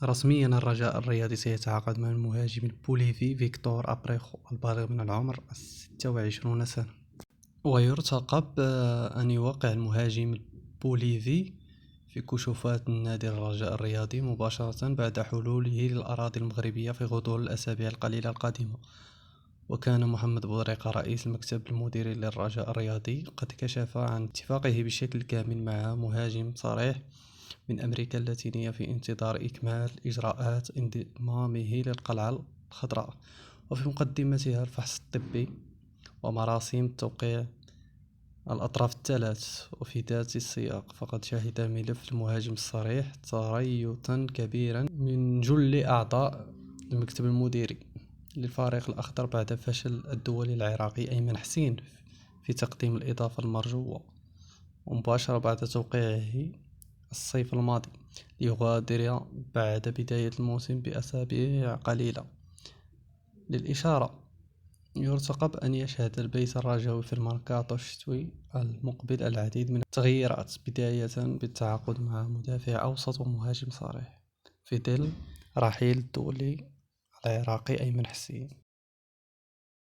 رسميا الرجاء الرياضي سيتعاقد مع المهاجم البوليفي فيكتور أبريخو البالغ من العمر 26 سنة. ويرتقب أن يوقع المهاجم البوليفي في كشوفات النادي الرجاء الرياضي مباشرة بعد حلوله للأراضي المغربية في غضون الأسابيع القليلة القادمة. وكان محمد بودريقة رئيس المكتب المديري للرجاء الرياضي قد كشف عن اتفاقه بشكل كامل مع مهاجم صريح من أمريكا اللاتينية في انتظار إكمال إجراءات انضمامه للقلعة الخضراء، وفي مقدمتها الفحص الطبي ومراسيم توقيع الأطراف الثلاث. وفي ذات السياق فقد شهد ملف المهاجم الصريح تريثا كبيرا من جل أعضاء المكتب المديري للفريق الأخضر بعد فشل الدولي العراقي أيمن حسين في تقديم الإضافة المرجوة، ومباشرة بعد توقيعه الصيف الماضي ليغادر بعد بداية الموسم بأسابيع قليلة. للإشارة، يرتقب أن يشهد البيت الرجاوي في الميركاتو الشتوي المقبل العديد من التغييرات، بداية بالتعاقد مع مدافع أوسط ومهاجم صريح في ظل رحيل الدولي العراقي أيمن حسين.